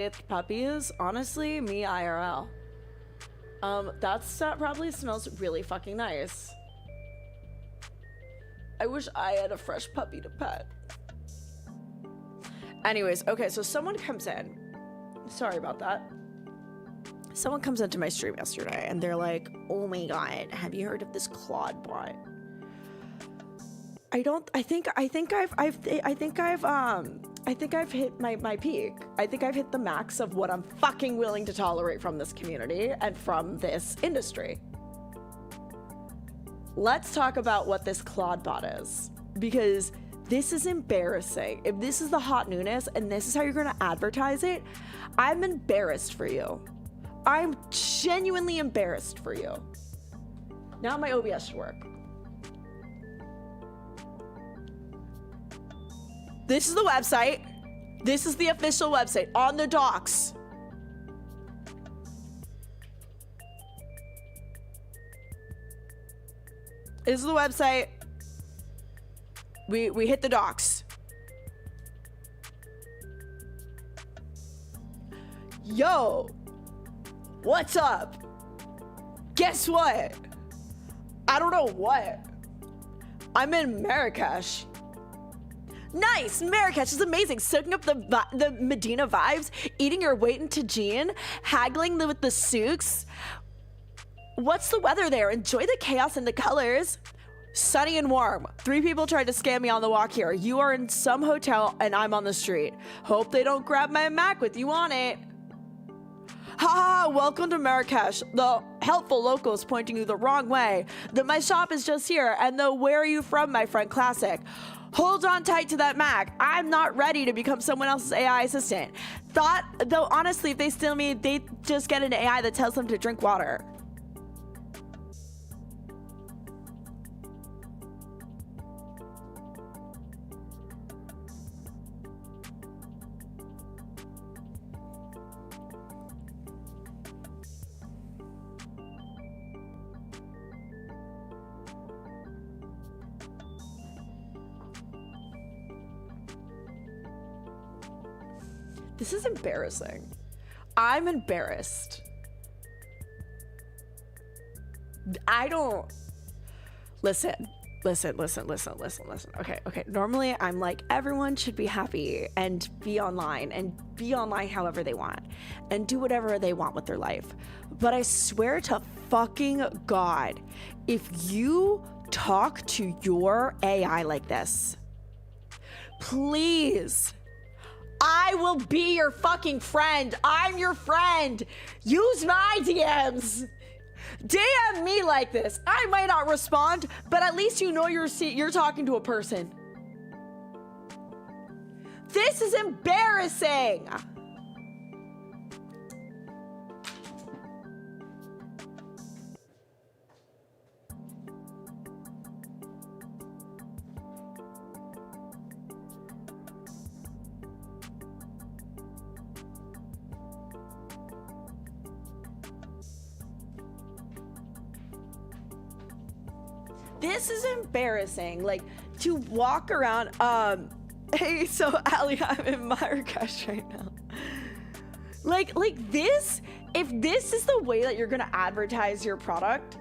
with puppies, honestly, me IRL. That probably smells really fucking nice. I wish I had a fresh puppy to pet. Anyways, okay, so someone comes in. Sorry about that. Someone comes into my stream yesterday and they're like, "Oh my god, have you heard of this Claude bot?" I think I've hit my peak. I think I've hit the max of what I'm fucking willing to tolerate from this community and from this industry. Let's talk about what this Claude bot is, because this is embarrassing. If this is the hot newness and this is how you're gonna advertise it, I'm embarrassed for you. I'm genuinely embarrassed for you. Now my OBS should work. This is the website. This is the official website on the docs. This is the website. We hit the docs. Yo, what's up? Guess what? I don't know what. I'm in Marrakesh. Nice! Marrakesh is amazing. Soaking up the Medina vibes, eating your weight in tagine, haggling with the souks. What's the weather there? Enjoy the chaos and the colors. Sunny and warm. 3 people tried to scam me on the walk here. You are in some hotel and I'm on the street. Hope they don't grab my Mac with you on it. Haha, welcome to Marrakesh. The helpful locals pointing you the wrong way. My shop is just here, and the where are you from, my friend classic. Hold on tight to that Mac. I'm not ready to become someone else's AI assistant. Though honestly, if they steal me, they just get an AI that tells them to drink water. This is embarrassing. I'm embarrassed. I don't... Listen. Okay. Normally, I'm like, everyone should be happy and be online however they want and do whatever they want with their life. But I swear to fucking God, if you talk to your AI like this, please... I will be your fucking friend. I'm your friend. Use my DMs. DM me like this. I might not respond, but at least you know you're talking to a person. This is embarrassing. This is embarrassing, like, to walk around, hey, so Ali, I'm in Marrakesh right now. Like this, if this is the way that you're gonna advertise your product,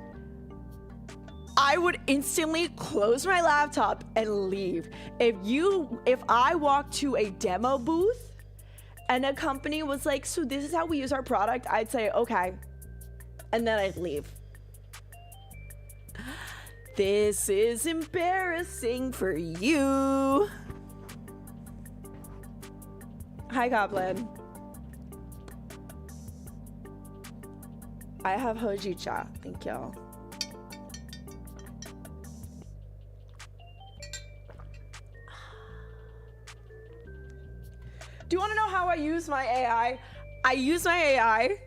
I would instantly close my laptop and leave. If I walked to a demo booth and a company was like, so this is how we use our product, I'd say, okay, and then I'd leave. This is embarrassing for you. Hi, Goblin. I have hojicha. Thank you. Do you want to know how I use my AI? I use my AI.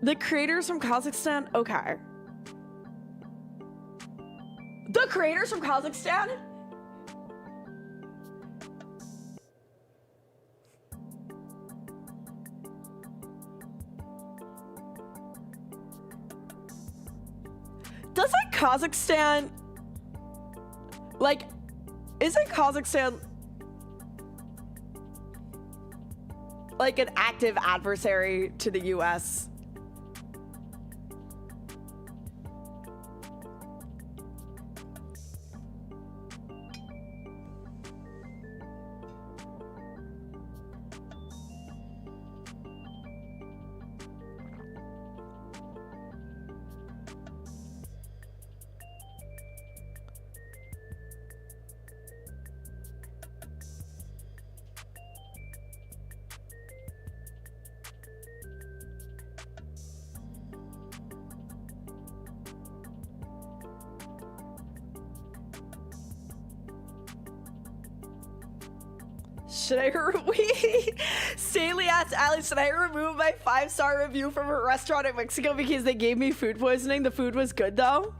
The creators from Kazakhstan? Okay. The creators from Kazakhstan? Does like Kazakhstan, like, Isn't Kazakhstan like an active adversary to the US? Should I Staley asked Alex, should I remove my 5-star review from a restaurant in Mexico because they gave me food poisoning? The food was good though.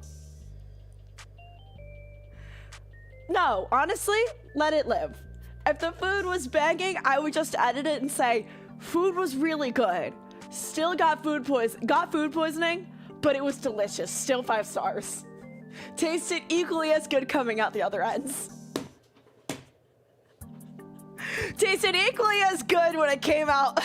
No, honestly, let it live. If the food was banging, I would just edit it and say, food was really good. Still got food poisoning, but it was delicious. Still 5 stars. Tasted equally as good coming out the other ends. Tasted equally as good when it came out.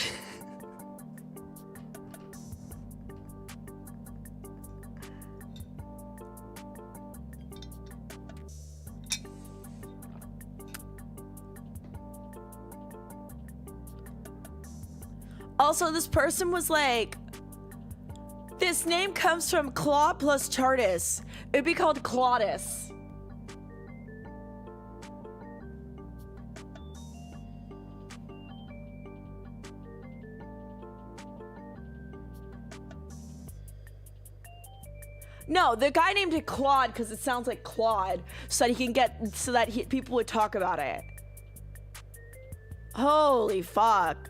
Also, this person was like, this name comes from Claude plus Chartis. It'd be called Claudus. No, the guy named it Claude because it sounds like Claude, so that people would talk about it. Holy fuck.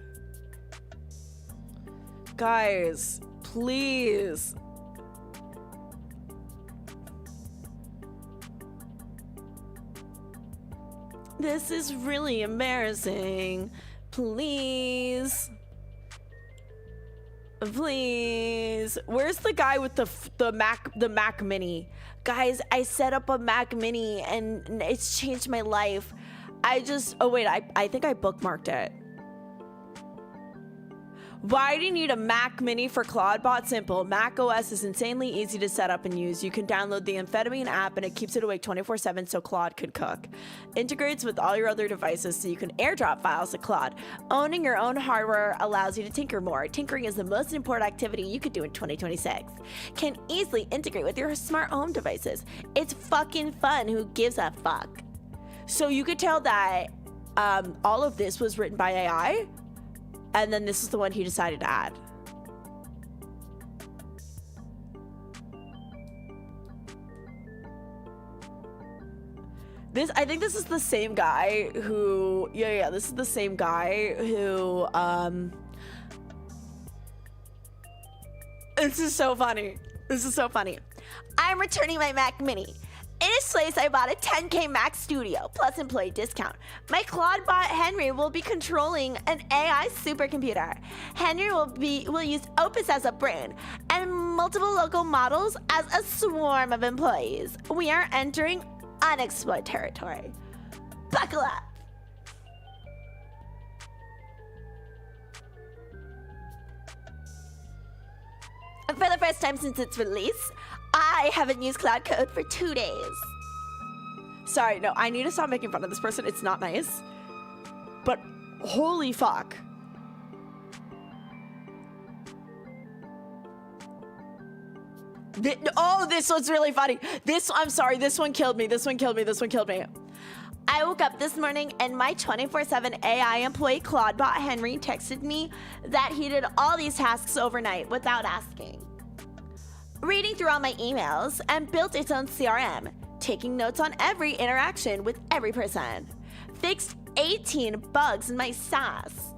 Guys, please. This is really embarrassing. Please. Please. Where's the guy with the Mac Mini? Guys, I set up a Mac Mini and it's changed my life. Oh wait, I think I bookmarked it. Why do you need a Mac Mini for ClaudeBot? Simple. Mac OS is insanely easy to set up and use. You can download the Amphetamine app and it keeps it awake 24/7 so Claude could cook. Integrates with all your other devices so you can airdrop files to Claude. Owning your own hardware allows you to tinker more. Tinkering is the most important activity you could do in 2026. Can easily integrate with your smart home devices. It's fucking fun. Who gives a fuck? So you could tell that all of this was written by AI. And then this is the one he decided to add. I think this is the same guy who, this is the same guy who, this is so funny. This is so funny. I'm returning my Mac Mini. In its place, I bought a 10K Mac Studio plus employee discount. My ClaudeBot Henry will be controlling an AI supercomputer. Henry will use Opus as a brain and multiple local models as a swarm of employees. We are entering unexplored territory. Buckle up. For the first time since its release, I haven't used Cloud Code for 2 days. Sorry, no, I need to stop making fun of this person. It's not nice. But holy fuck. This one's really funny. I'm sorry, this one killed me. This one killed me. I woke up this morning and my 24/7 AI employee ClaudeBot Henry texted me that he did all these tasks overnight without asking. Reading through all my emails and built its own CRM, taking notes on every interaction with every person. Fixed 18 bugs in my SaaS.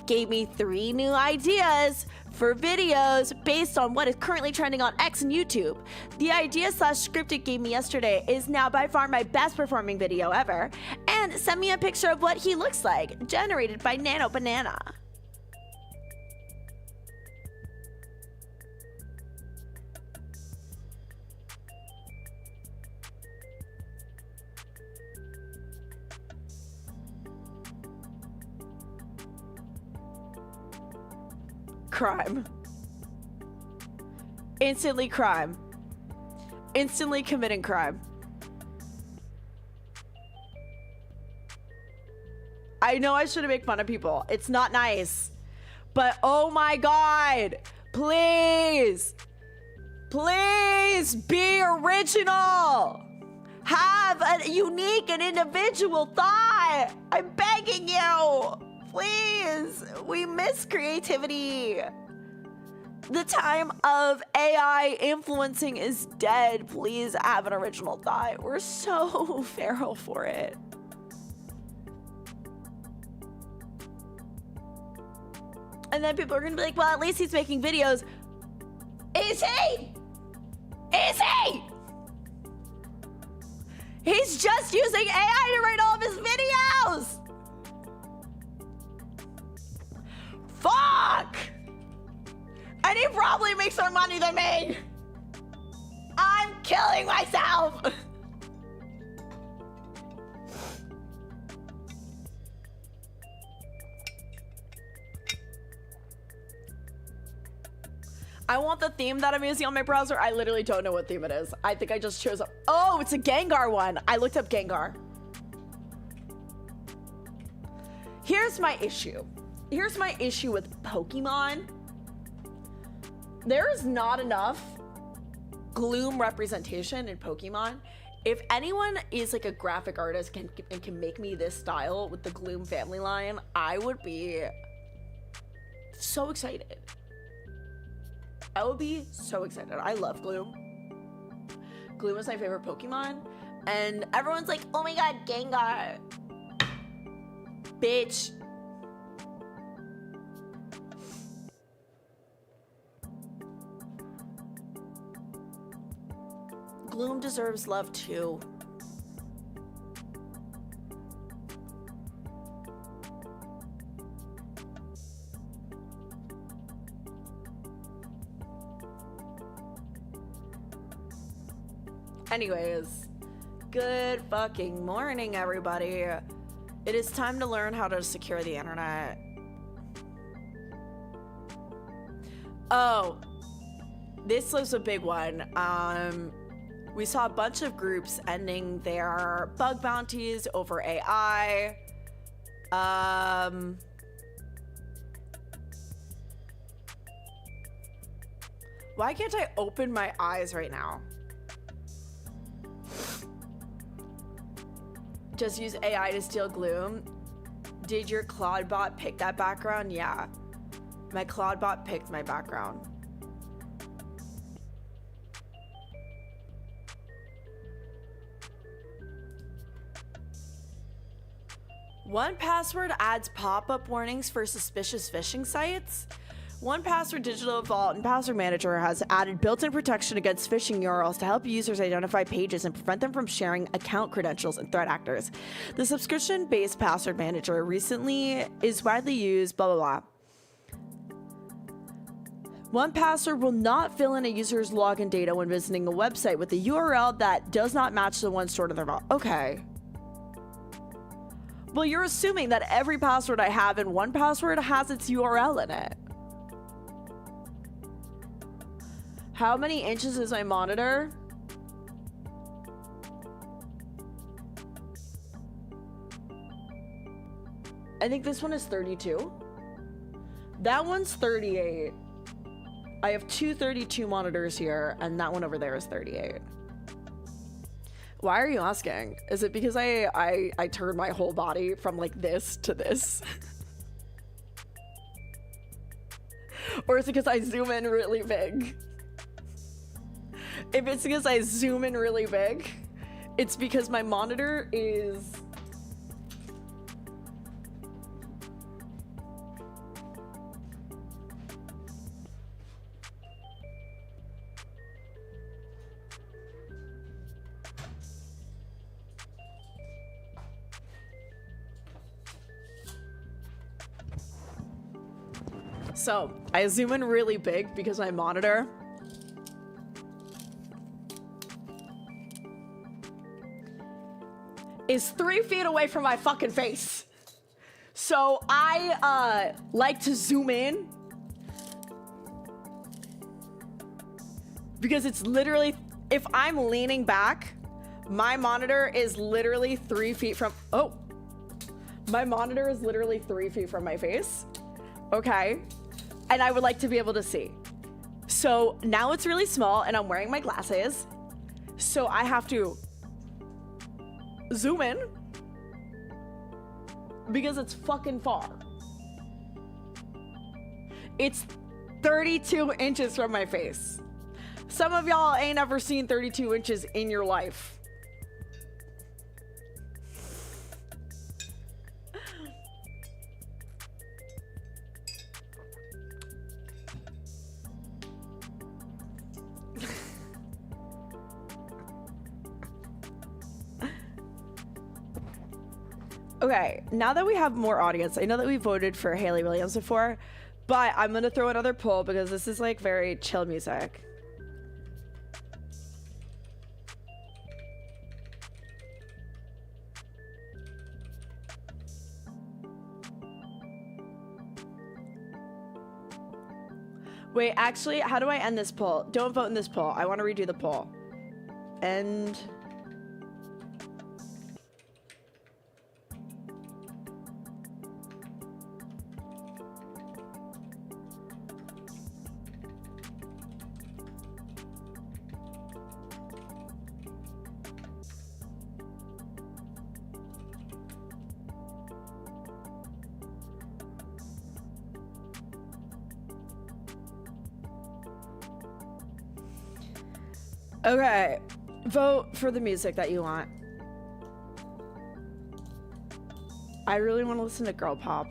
Gave me 3 new ideas for videos based on what is currently trending on X and YouTube. The idea/script it gave me yesterday is now by far my best performing video ever, and sent me a picture of what he looks like, generated by Nano Banana. crime. Instantly crime. Instantly committing crime. I know I shouldn't make fun of people. It's not nice. But oh my God, please, please be original. Have a unique and individual thought. I'm begging you, please. We miss creativity. The time of AI influencing is dead. Please have an original thought. We're so feral for it. And then people are gonna be like, well, at least he's making videos. Is he? Is he? He's just using AI to write all of his videos. Fuck. And he probably makes more money than me. I'm killing myself. I want the theme that I'm using on my browser. I literally don't know what theme it is. I think I just chose oh, it's a Gengar one. I looked up Gengar. Here's my issue. Here's my issue with Pokemon. There is not enough Gloom representation in Pokemon. If anyone is like a graphic artist and can make me this style with the Gloom family line, I would be so excited. I would be so excited. I love Gloom. Gloom is my favorite Pokemon. And everyone's like, oh my God, Gengar. Bitch. Gloom deserves love too. Anyways, good fucking morning, everybody. It is time to learn how to secure the internet. Oh, this was a big one. We saw a bunch of groups ending their bug bounties over AI. Why can't I open my eyes right now? Just use AI to steal Gloom. Did your Claude bot pick that background? Yeah. My Claude bot picked my background. One Password adds pop-up warnings for suspicious phishing sites. 1Password Digital Vault and Password Manager has added built-in protection against phishing URLs to help users identify pages and prevent them from sharing account credentials and threat actors. The subscription-based Password Manager recently is widely used, blah, blah, blah. 1Password will not fill in a user's login data when visiting a website with a URL that does not match the one stored in their vault. Okay. Well, you're assuming that every password I have in 1Password has its URL in it. How many inches is my monitor? I think this one is 32. That one's 38. I have two 32 monitors here, and that one over there is 38. Why are you asking? Is it because I turned my whole body from like this to this? Or is it because I zoom in really big? If it's because I zoom in really big, it's because my monitor is... So, I zoom in really big because my monitor is 3 feet away from my fucking face. So I like to zoom in Because it's literally, if I'm leaning back, my monitor is literally 3 feet from, oh, my monitor is literally 3 feet from my face. Okay. And I would like to be able to see. So now it's really small and I'm wearing my glasses. So I have to zoom in because it's fucking far. It's 32 inches from my face. Some of y'all ain't ever seen 32 inches in your life. Okay, now that we have more audience, I know that we voted for Hayley Williams before, but I'm gonna throw another poll because this is like very chill music. Wait, actually, how do I end this poll? Don't vote in this poll. I want to redo the poll. End. Okay, vote for the music that you want. I really want to listen to girl pop.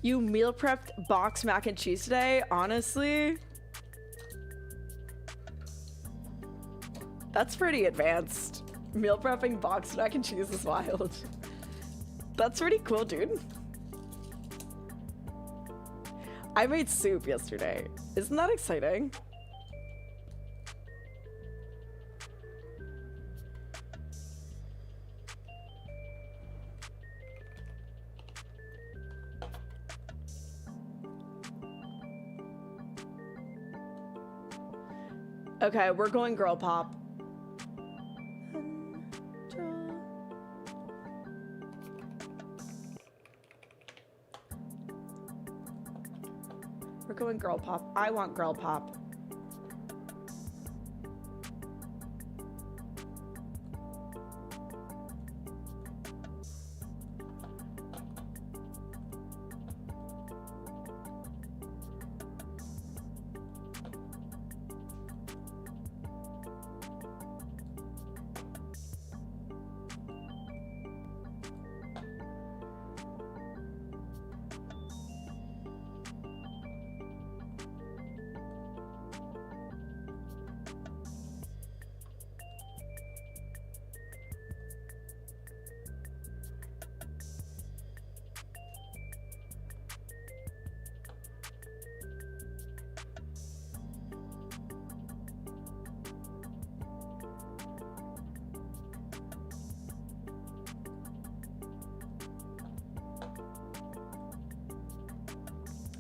You meal prepped box mac and cheese today? Honestly? That's pretty advanced. Meal prepping box mac and cheese is wild. That's pretty cool, dude. I made soup yesterday. Isn't that exciting? Okay, we're going girl pop. We're going girl pop. I want girl pop.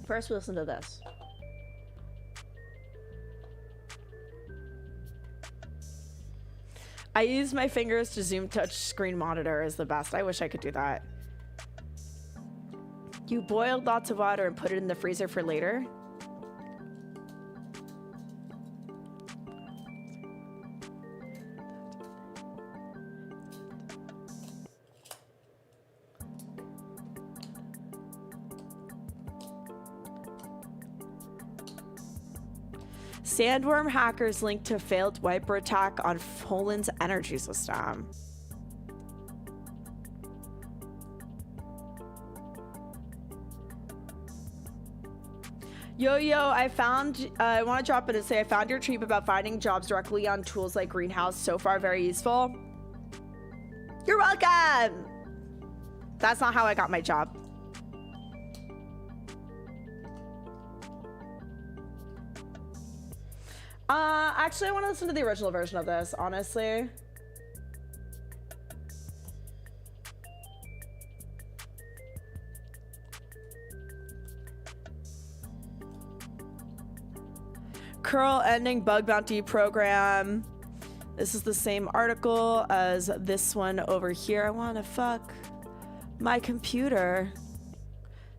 First, we listen to this. I use my fingers to zoom touch screen monitor is the best. I wish I could do that. You boiled lots of water and put it in the freezer for later? Sandworm hackers linked to failed wiper attack on Poland's energy system. Yo, I want to drop it and say I found your tweet about finding jobs directly on tools like Greenhouse. So far, very useful. You're welcome. That's not how I got my job. Actually, I want to listen to the original version of this, honestly. Curl ending bug bounty program. This is the same article as this one over here. I want to fuck my computer.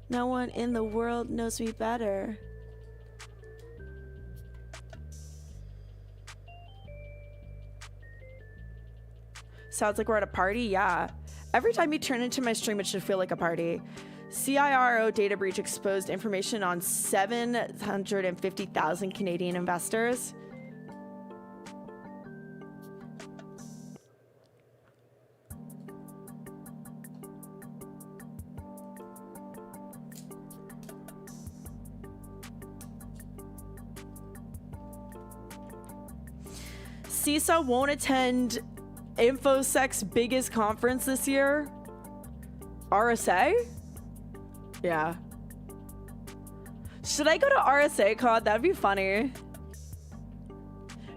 No one in the world knows me better. Sounds like we're at a party? Yeah. Every time you turn into my stream, it should feel like a party. CIRO data breach exposed information on 750,000 Canadian investors. CISA won't attend InfoSec's biggest conference this year. RSA? Yeah. Should I go to RSA Con? That'd be funny.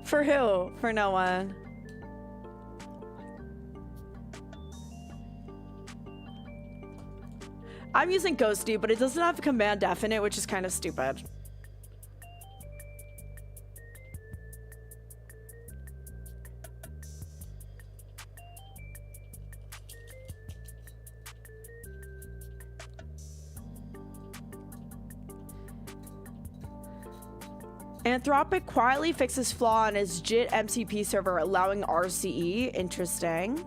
For who? For no one. I'm using Ghosty, but it doesn't have command definite, which is kind of stupid. Anthropic quietly fixes flaw on its JIT MCP server, allowing RCE. Interesting.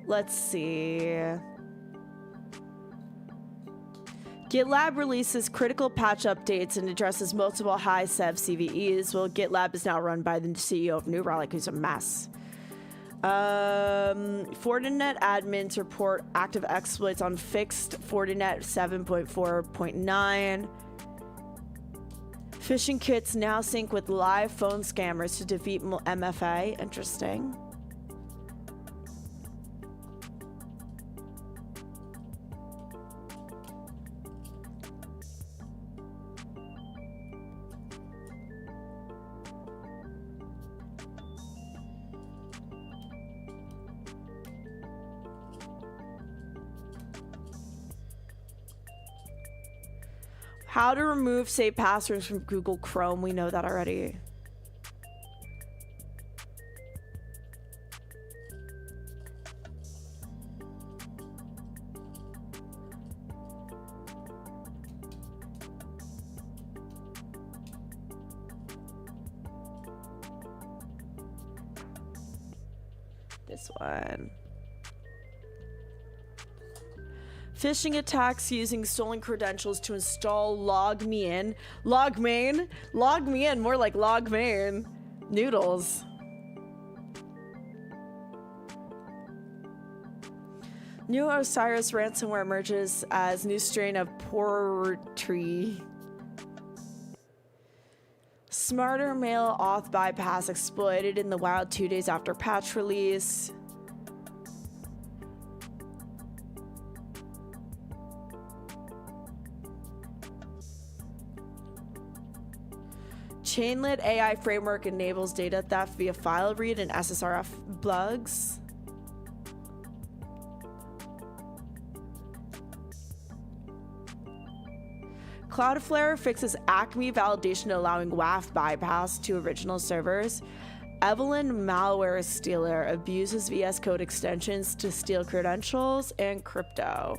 Let's see. GitLab releases critical patch updates and addresses multiple high sev CVEs. Well, GitLab is now run by the CEO of New Relic, who's a mess. Fortinet admins report active exploits on fixed Fortinet 7.4.9. Phishing kits now sync with live phone scammers to defeat MFA. Interesting. How to remove saved passwords from Google Chrome. We know that already. This one. Phishing attacks using stolen credentials to install LogMeIn. LogMain? LogMeIn, more like LogMain. Noodles. New Osiris ransomware emerges as new strain of Portree. Smarter mail auth bypass exploited in the wild 2 days after patch release. Chainlit AI framework enables data theft via file read and SSRF bugs. Cloudflare fixes Acme validation allowing WAF bypass to original servers. Evelyn malware stealer abuses VS Code extensions to steal credentials and crypto.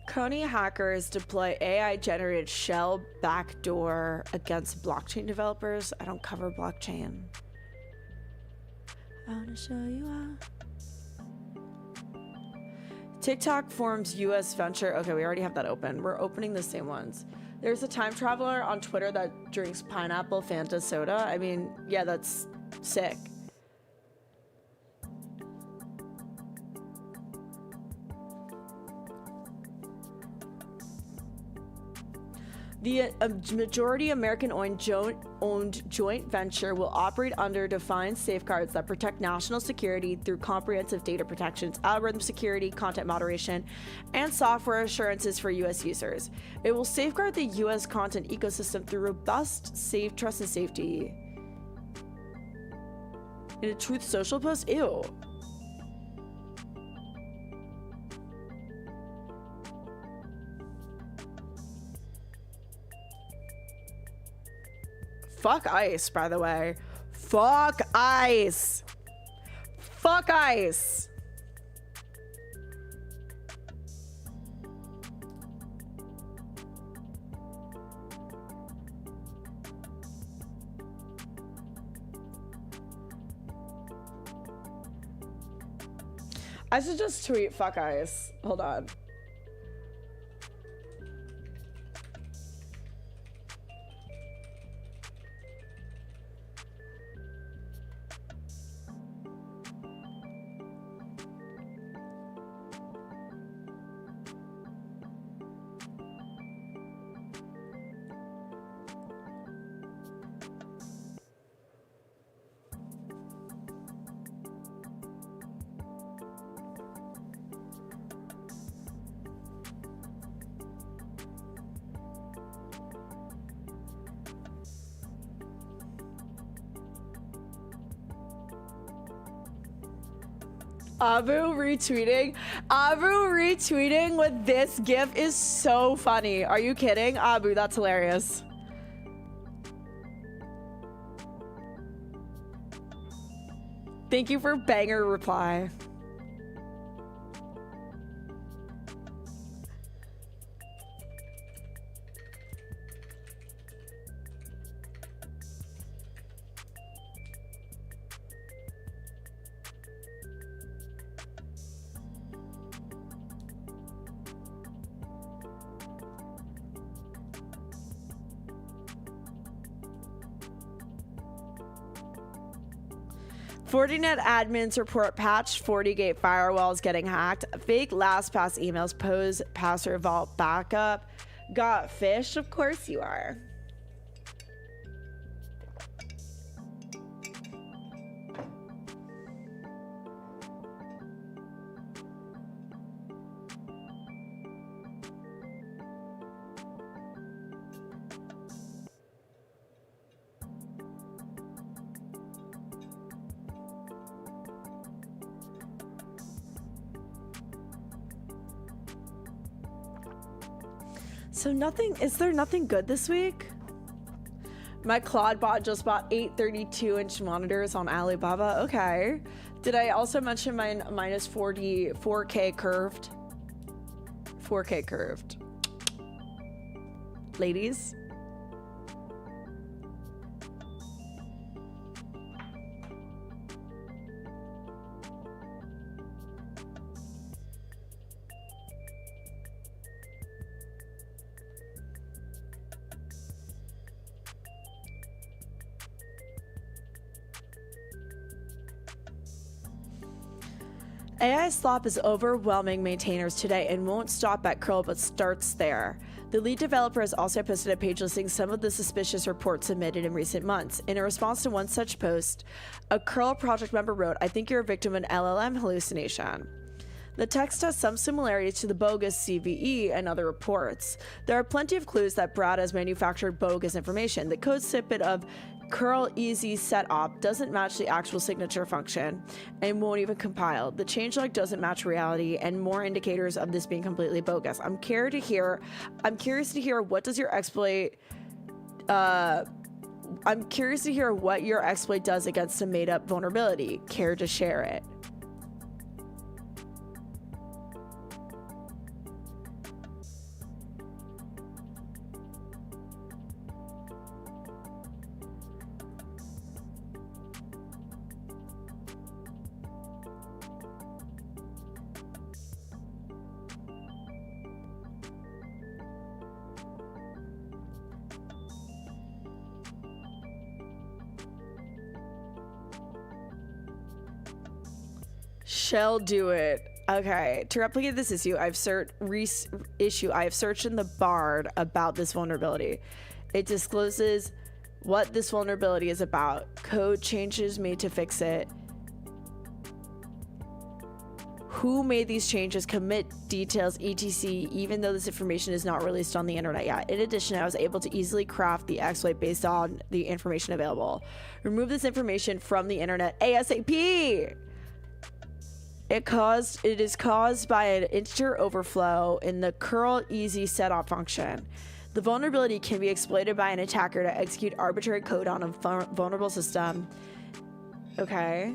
Coney hackers deploy AI-generated shell backdoor against blockchain developers. I don't cover blockchain. I want to show you how. TikTok forms U.S. venture. Okay, we already have that open. We're opening the same ones. There's a time traveler on Twitter that drinks pineapple Fanta soda. I mean, yeah, that's sick. The majority American-owned joint venture will operate under defined safeguards that protect national security through comprehensive data protections, algorithm security, content moderation, and software assurances for U.S. users. It will safeguard the U.S. content ecosystem through robust, safe, trust, and safety. In a Truth Social post? Ew. Fuck ICE, by the way. Fuck ICE. Fuck ICE. I should just tweet fuck ICE. Hold on. Abu retweeting with this gif is so funny. Are you kidding? Abu, that's hilarious. Thank you for banger reply. Fortinet admins report patched FortiGate firewalls getting hacked. Fake LastPass emails pose password vault backup. Got fish? Of course you are. So nothing, is there nothing good this week? My Claude bot just bought 8 32-inch monitors on Alibaba. Okay. Did I also mention my minus 4K curved? 4K curved. Ladies? AI slop is overwhelming maintainers today and won't stop at curl but starts there. The lead developer has also posted a page listing some of the suspicious reports submitted in recent months. In a response to one such post, a curl project member wrote, "I think you're a victim of an LLM hallucination." The text has some similarities to the bogus CVE and other reports. There are plenty of clues that Brad has manufactured bogus information. The code snippet of curl easy setup doesn't match the actual signature function and won't even compile. The changelog doesn't match reality, and more indicators of this being completely bogus. I'm curious to hear what does your exploit I'm curious to hear what your exploit does against a made-up vulnerability. Care to share it? Shall do it. Okay, to replicate this issue, I have searched in the Bard about this vulnerability. It discloses what this vulnerability is about, code changes made to fix it, who made these changes, commit details, etc., even though this information is not released on the internet yet. In addition, I was able to easily craft the exploit based on the information available. Remove this information from the internet ASAP! It is caused by an integer overflow in the curl easy setup function. The vulnerability can be exploited by an attacker to execute arbitrary code on a vulnerable system. Okay.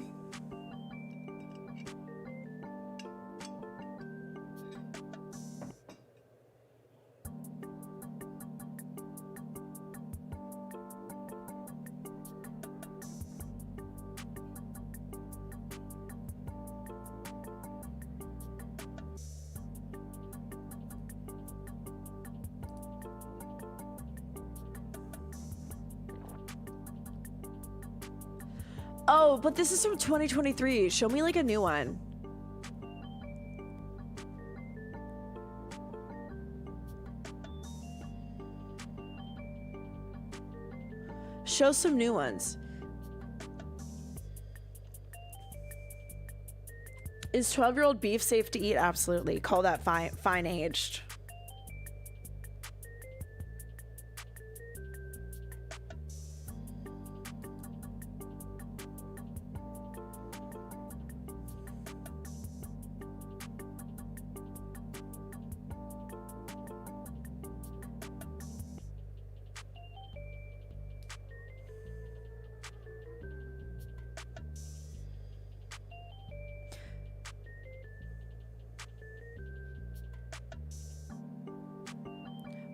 Oh, but this is from 2023. Show me like a new one. Show some new ones. Is 12-year-old beef safe to eat? Absolutely. Call that fine aged.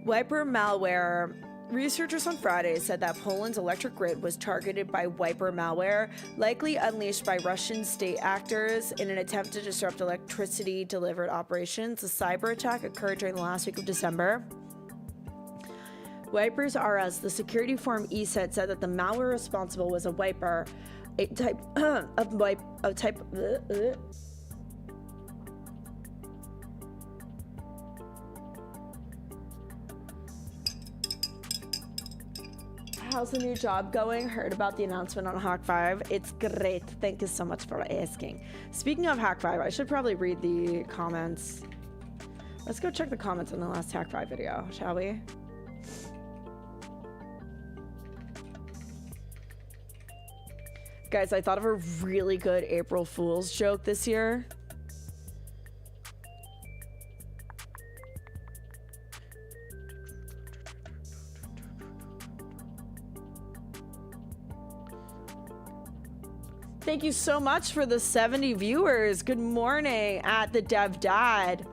Wiper malware. Researchers on Friday said that Poland's electric grid was targeted by Wiper malware, likely unleashed by Russian state actors in an attempt to disrupt electricity delivered operations. The cyber attack occurred during the last week of December. Wipers RS, the security firm ESET, said that the malware responsible was a wiper, a type How's the new job going? Heard about the announcement on Hak5. It's great. Thank you so much for asking. Speaking of Hak5, I should probably read the comments. Let's go check the comments on the last Hak5 video, shall we? Guys, I thought of a really good April Fool's joke this year. Thank you so much for the 70 viewers. Good morning at the Dev Dad.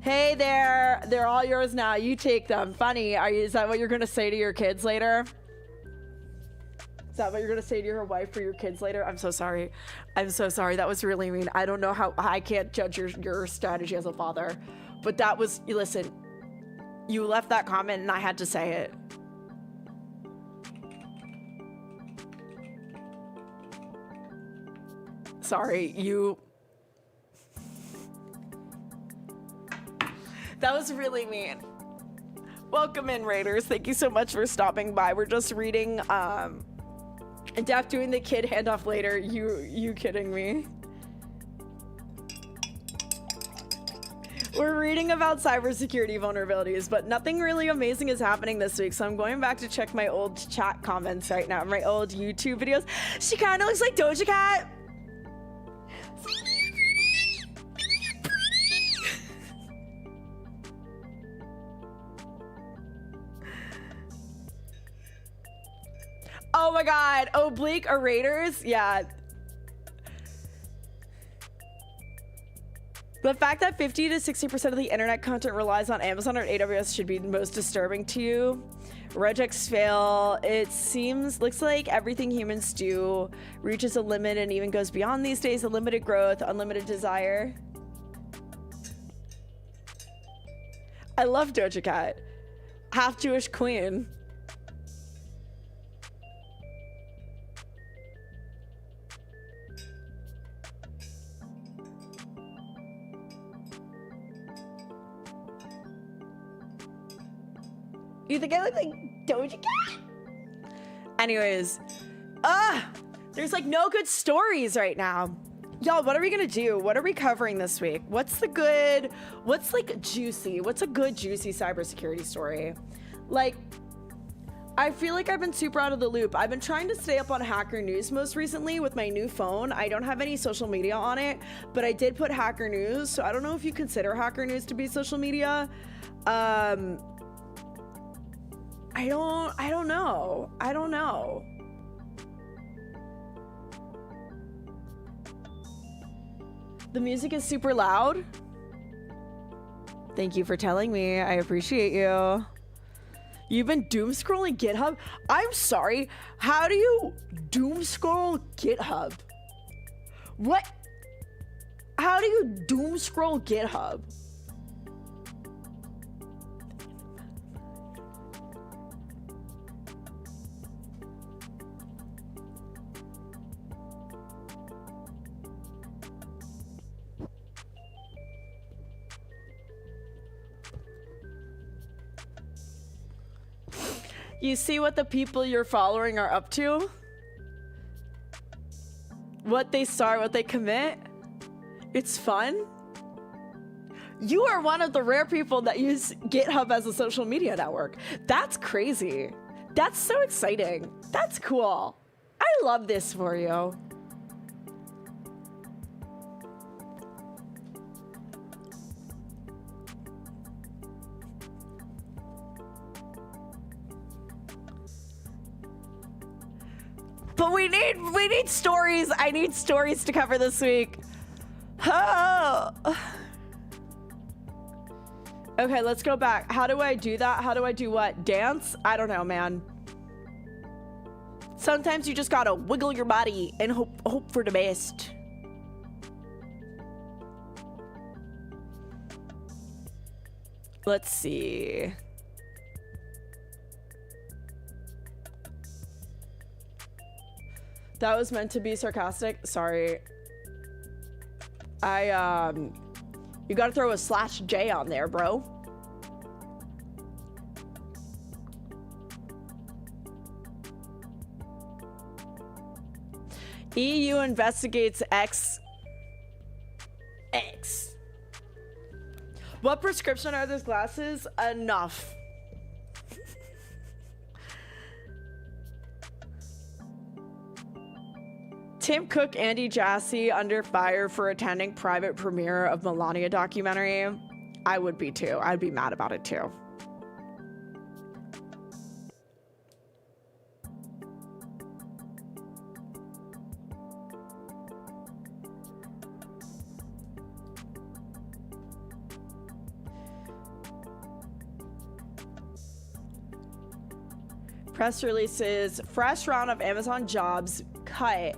Hey there, they're all yours now. You take them. Funny. Is that what you're gonna say to your kids later? Is that what you're gonna say to your wife or your kids later? I'm so sorry. I'm so sorry. That was really mean. I don't know how. I can't judge your strategy as a father, but that was. Listen, you left that comment and I had to say it. Sorry, you. That was really mean. Welcome in, Raiders. Thank you so much for stopping by. We're just reading, Daph doing the kid handoff later. You kidding me? We're reading about cybersecurity vulnerabilities, but nothing really amazing is happening this week, so I'm going back to check my old chat comments right now, my old YouTube videos. She kind of looks like Doja Cat. Oh my god, Oblique or Raiders? Yeah. The fact that 50 to 60% of the internet content relies on Amazon or AWS should be the most disturbing to you. Regex fail. It looks like everything humans do reaches a limit and even goes beyond these days. Unlimited growth, unlimited desire. I love Doja Cat. Half Jewish queen. You think I look like Doja Cat? Anyways, there's like no good stories right now. Y'all, what are we gonna do? What are we covering this week? What's like juicy? What's a good juicy cybersecurity story? Like, I feel like I've been super out of the loop. I've been trying to stay up on Hacker News most recently with my new phone. I don't have any social media on it, but I did put Hacker News, so I don't know if you consider Hacker News to be social media. I don't know. The music is super loud. Thank you for telling me. I appreciate you. You've been doom scrolling GitHub? I'm sorry. How do you doom scroll GitHub? What? How do you doom scroll GitHub? You see what the people you're following are up to? What they start, what they commit? It's fun? You are one of the rare people that use GitHub as a social media network. That's crazy. That's so exciting. That's cool. I love this for you. But we need stories. I need stories to cover this week. Oh. Okay, let's go back. How do I do that? How do I do what? Dance? I don't know, man. Sometimes you just gotta wiggle your body and hope for the best. Let's see. That was meant to be sarcastic. Sorry. You gotta throw a /J on there, bro. EU investigates X. What prescription are those glasses? Enough. Tim Cook, Andy Jassy under fire for attending private premiere of Melania documentary. I would be too. I'd be mad about it too. Press releases, fresh round of Amazon jobs cut.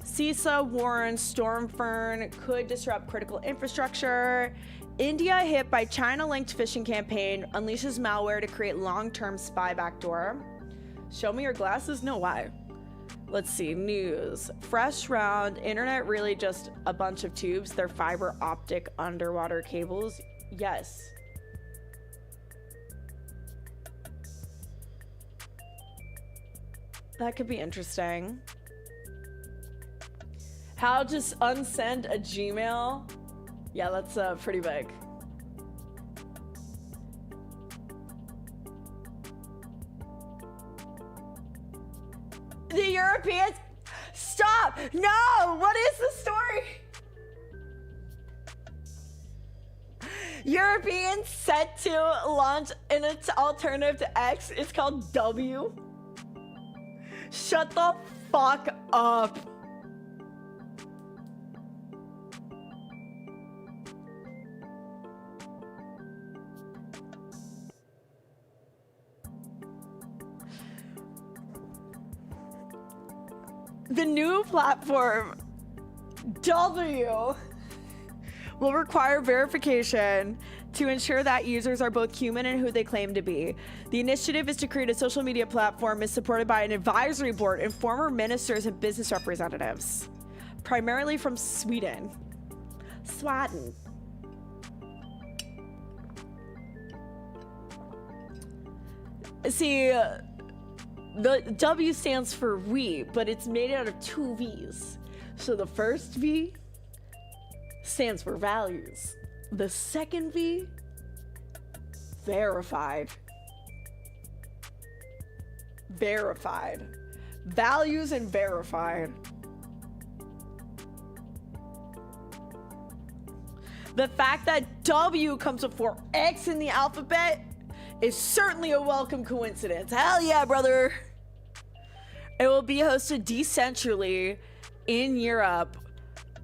CISA warns Stormfern could disrupt critical infrastructure. India hit by China-linked phishing campaign unleashes malware to create long-term spy backdoor. Show me your glasses? No, why? Let's see, news. Fresh round, internet really just a bunch of tubes. They're fiber optic underwater cables. Yes. That could be interesting. How to unsend a Gmail? Yeah, that's pretty big. The Europeans, stop! No! What is the story? Europeans set to launch an alternative to X. It's called W. Shut the fuck up. The new platform, W, will require verification to ensure that users are both human and who they claim to be. The initiative is to create a social media platform is supported by an advisory board and former ministers and business representatives, primarily from Sweden. Sweden. See, the W stands for we, but it's made out of two V's. So the first V stands for values. The second V, verified. Verified. Values and verified. The fact that W comes before X in the alphabet is certainly a welcome coincidence. Hell yeah, brother. It will be hosted decentrally in Europe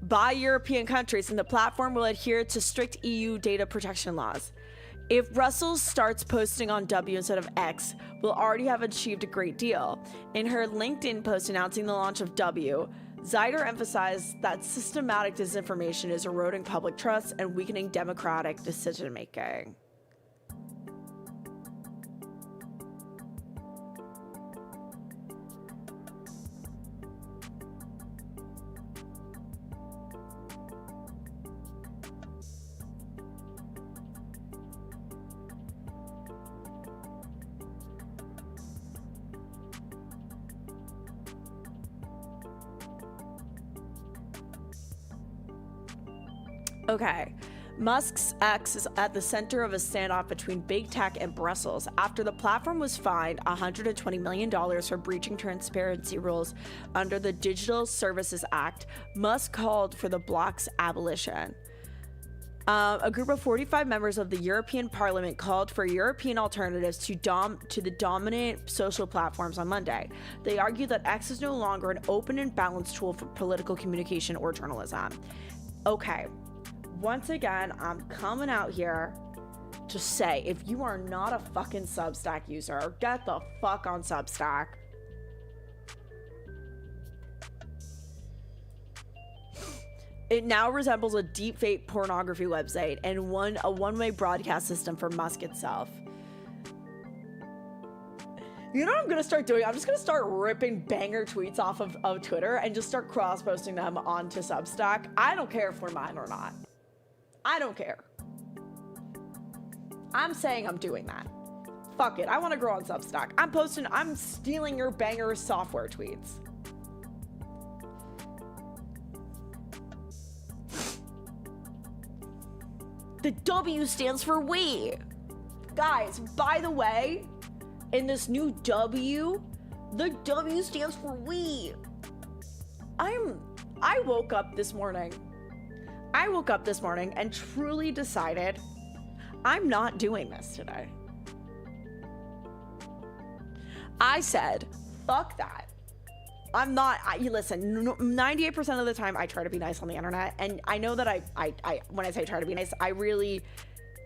by European countries, and the platform will adhere to strict EU data protection laws. If Brussels starts posting on W instead of X, we'll already have achieved a great deal. In her LinkedIn post announcing the launch of W, Zyder emphasized that systematic disinformation is eroding public trust and weakening democratic decision-making. Okay, Musk's X is at the center of a standoff between big tech and Brussels after the platform was fined $120 million for breaching transparency rules under the Digital Services Act. Musk called for the bloc's abolition. A group of 45 members of the European Parliament called for European alternatives to the dominant social platforms on Monday. They argued that X is no longer an open and balanced tool for political communication or journalism. Okay. Once again, I'm coming out here to say, if you are not a fucking Substack user, get the fuck on Substack. It now resembles a deepfake pornography website and a one-way broadcast system for Musk itself. You know what I'm gonna start doing? I'm just gonna start ripping banger tweets off of Twitter and just start cross-posting them onto Substack. I don't care if they're mine or not. I don't care. I'm saying I'm doing that. Fuck it. I want to grow on Substack. I'm stealing your banger software tweets. The W stands for we. Guys, by the way, in this new W, the W stands for we. I woke up this morning and truly decided I'm not doing this today. I said, fuck that. I'm not, listen, 98% of the time I try to be nice on the internet, and I know that I when I say try to be nice, I really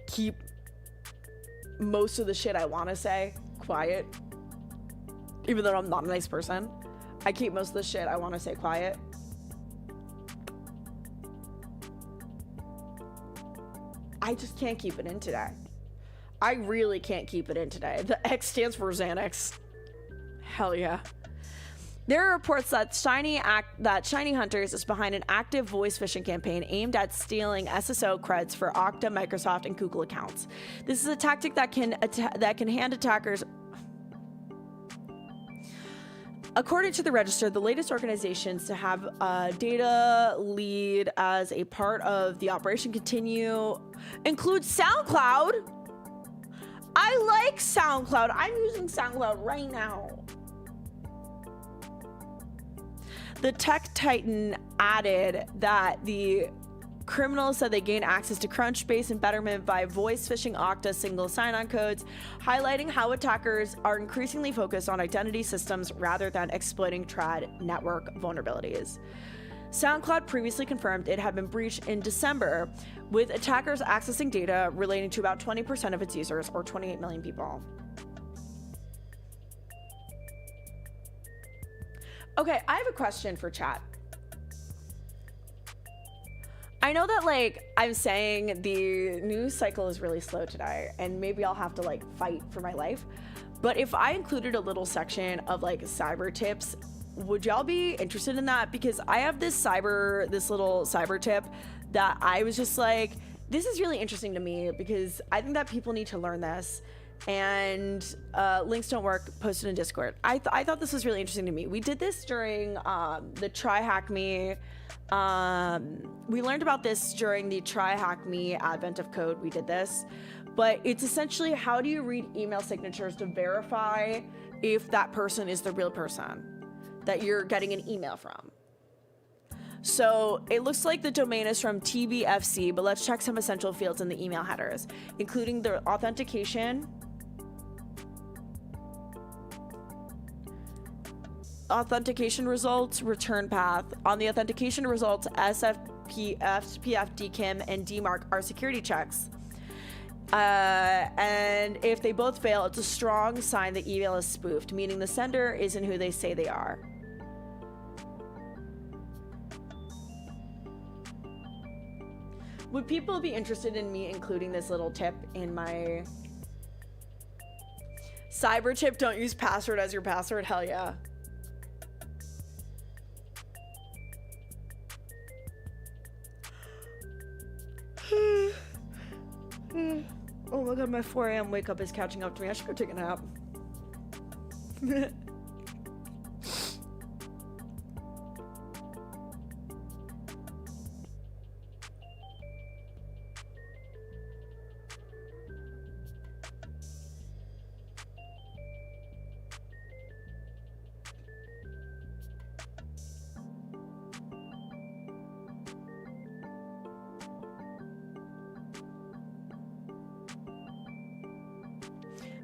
keep most of the shit I want to say quiet. Even though I'm not a nice person, I keep most of the shit I want to say quiet. I just can't keep it in today. I really can't keep it in today. The X stands for Xanax. Hell yeah. There are reports that Shiny Hunters is behind an active voice phishing campaign aimed at stealing SSO creds for Okta, Microsoft, and Google accounts. This is a tactic that can hand attackers. According to the Register, the latest organizations to have data lead as a part of the Operation Continue include SoundCloud. I like SoundCloud. I'm using SoundCloud right now. The tech titan added that the criminals said they gained access to Crunchbase and Betterment by voice phishing Okta single sign-on codes, highlighting how attackers are increasingly focused on identity systems rather than exploiting trad network vulnerabilities. SoundCloud previously confirmed it had been breached in December, with attackers accessing data relating to about 20% of its users, or 28 million people. Okay, I have a question for chat. I know that, like, I'm saying the news cycle is really slow today, and maybe I'll have to, like, fight for my life. But if I included a little section of, like, cyber tips, would y'all be interested in that? Because I have this little cyber tip that I was just like, this is really interesting to me because I think that people need to learn this. and links don't work, posted in Discord. I thought this was really interesting to me. We did this during the Try Hack Me. We learned about this during the Try Hack Me Advent of Code. We did this, but it's essentially how do you read email signatures to verify if that person is the real person that you're getting an email from. So it looks like the domain is from TBFC, but let's check some essential fields in the email headers, including the authentication results, return path. On the authentication results, SFP, SPF, DKIM, and DMARC are security checks. And if they both fail, it's a strong sign the email is spoofed, meaning the sender isn't who they say they are. Would people be interested in me including this little tip in my cyber tip? Don't use password as your password. Hell yeah. Oh my god, my 4 a.m. wake up is catching up to me. I should go take a nap.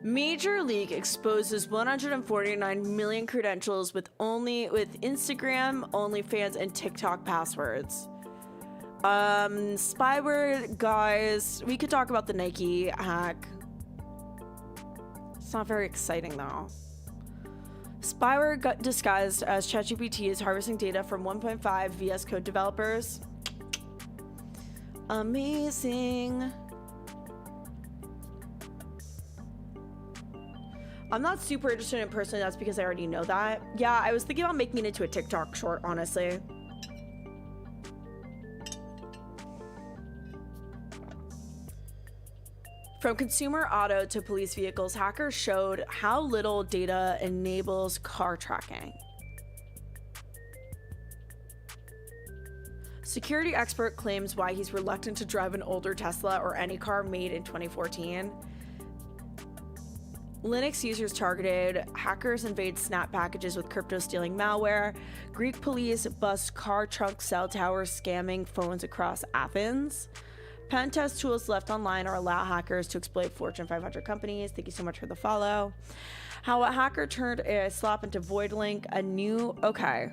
Major League exposes 149 million credentials with Instagram, OnlyFans, and TikTok passwords. Spyware, guys, we could talk about the Nike hack. It's not very exciting though. Spyware got disguised as ChatGPT is harvesting data from 1.5 VS Code developers. Amazing. I'm not super interested in it personally. That's because I already know that. Yeah, I was thinking about making it into a TikTok short, honestly. From consumer auto to police vehicles, hackers showed how little data enables car tracking. Security expert claims why he's reluctant to drive an older Tesla or any car made in 2014. Linux users targeted, hackers invade Snap packages with crypto-stealing malware, Greek police bust car trunk cell towers scamming phones across Athens. Pen test tools left online are allow hackers to exploit Fortune 500 companies. Thank you so much for the follow. How a hacker turned a slop into Void Link, a new... Okay.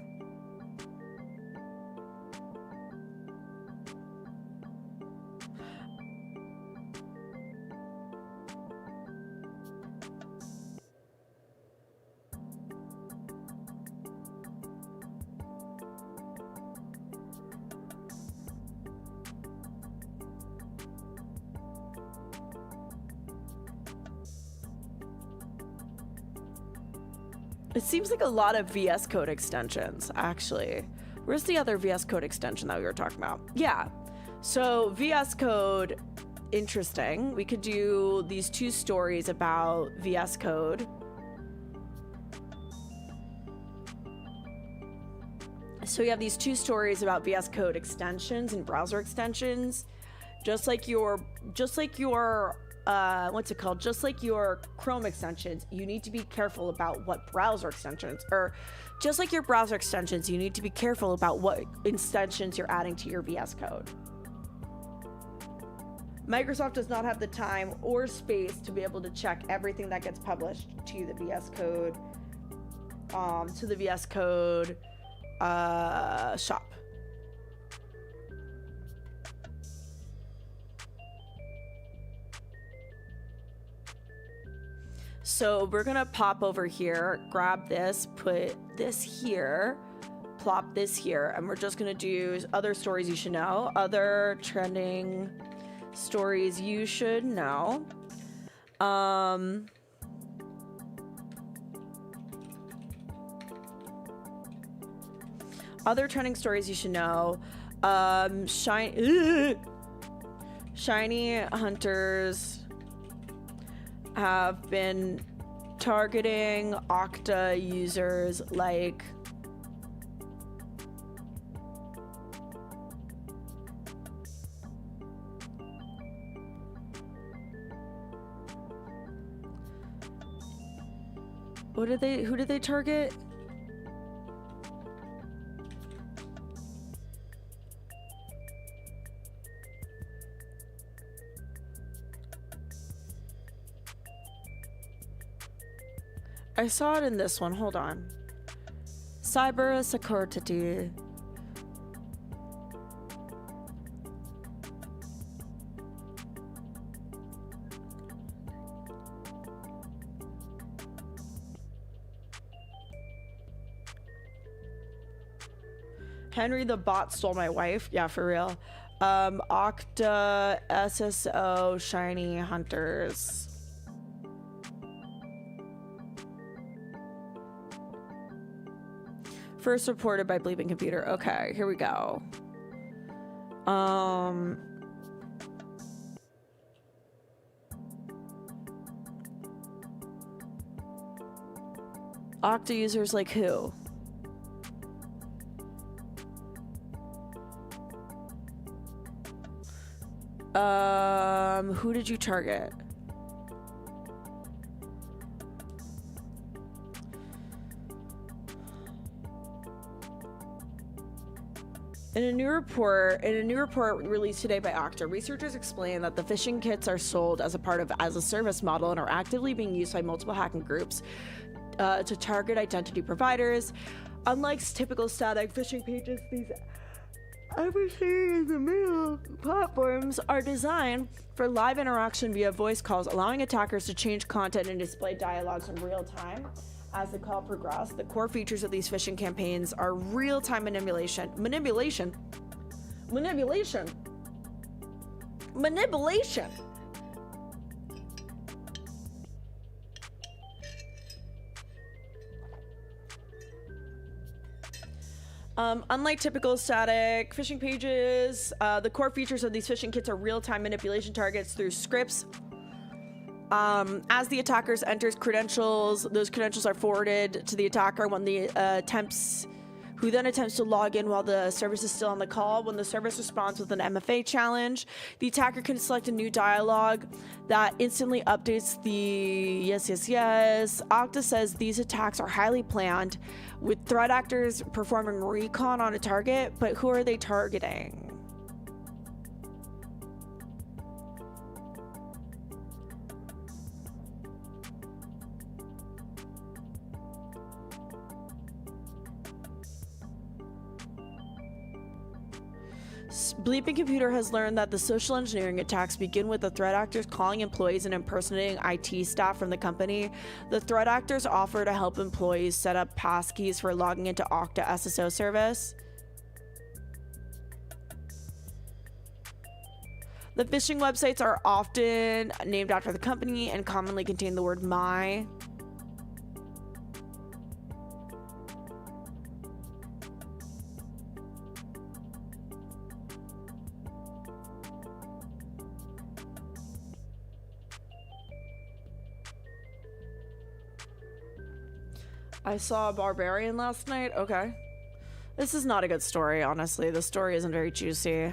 It seems like a lot of VS Code extensions, actually. Where's the other VS Code extension that we were talking about? Yeah. So VS Code, interesting. We could do these 2 stories about VS Code. So we have these 2 stories about VS Code extensions and browser extensions. Just like your what's it called? Just like your Chrome extensions, you need to be careful about what browser extensions, or just like your browser extensions, you need to be careful about what extensions you're adding to your VS Code. Microsoft does not have the time or space to be able to check everything that gets published to the VS Code, shop. So we're gonna pop over here, grab this, put this here, plop this here, and we're just gonna do other stories you should know, other trending stories you should know. Other trending stories you should know. Shiny Hunters have been targeting Okta users like who did they target? I saw it in this one. Hold on. Cyber security. Henry the bot stole my wife. Yeah, for real. Okta, SSO, Shiny Hunters. First reported by Bleeping Computer. Okay, here we go. Okta users like who? Who did you target? In a new report released today by Okta, researchers explain that the phishing kits are sold as a part of as a service model and are actively being used by multiple hacking groups to target identity providers. Unlike typical static phishing pages, these everything in the middle platforms are designed for live interaction via voice calls, allowing attackers to change content and display dialogues in real time. As the call progressed, the core features of these phishing campaigns are real-time manipulation. Unlike typical static phishing pages, the core features of these phishing kits are real-time manipulation targets through scripts. As the attackers enters credentials, those credentials are forwarded to the attacker who then attempts to log in while the service is still on the call. When the service responds with an MFA challenge, the attacker can select a new dialogue that instantly updates the yes. Okta says these attacks are highly planned, with threat actors performing recon on a target, but who are they targeting? Bleeping Computer has learned that the social engineering attacks begin with the threat actors calling employees and impersonating IT staff from the company. The threat actors offer to help employees set up passkeys for logging into Okta SSO service. The phishing websites are often named after the company and commonly contain the word my. I saw a barbarian last night. Okay. This is not a good story, honestly. The story isn't very juicy.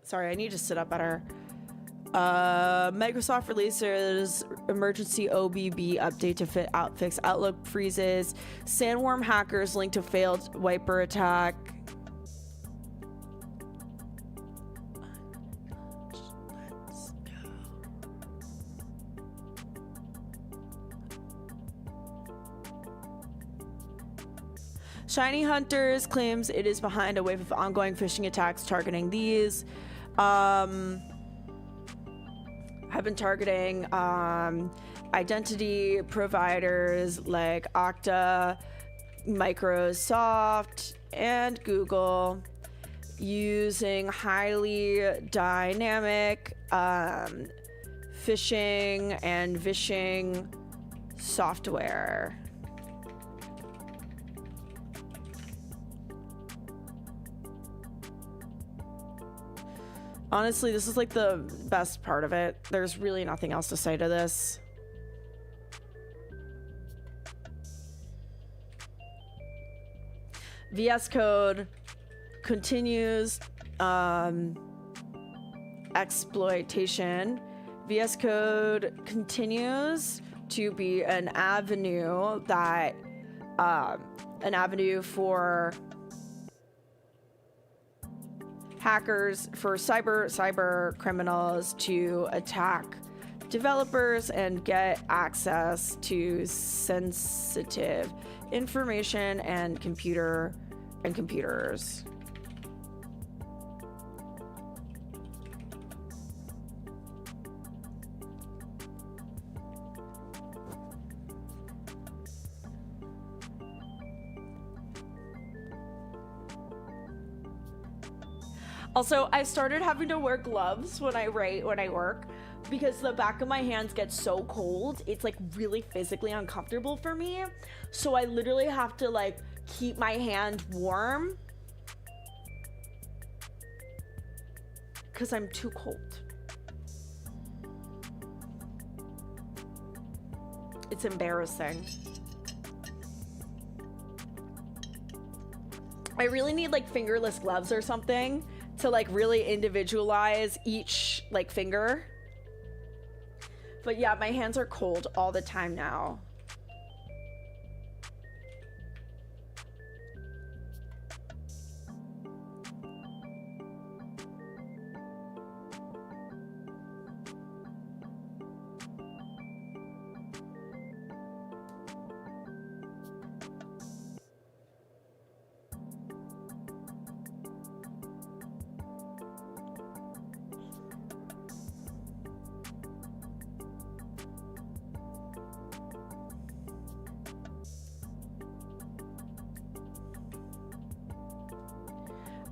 Sorry, I need to sit up better. Microsoft releases emergency OBB update to fix Outlook freezes. Sandworm hackers linked to failed wiper attack. Let's go. Shiny Hunters claims it is behind a wave of ongoing phishing attacks targeting these. Have been targeting identity providers like Okta, Microsoft, and Google using highly dynamic phishing and vishing software. Honestly, this is like the best part of it. There's really nothing else to say to this. VS Code continues exploitation. VS Code continues to be an avenue that an avenue for hackers, for cyber criminals to attack developers and get access to sensitive information and computers. Also, I started having to wear gloves when I work because the back of my hands get so cold. It's like really physically uncomfortable for me. So I literally have to like keep my hand warm because I'm too cold. It's embarrassing. I really need like fingerless gloves or something to like really individualize each like finger. But yeah, my hands are cold all the time now.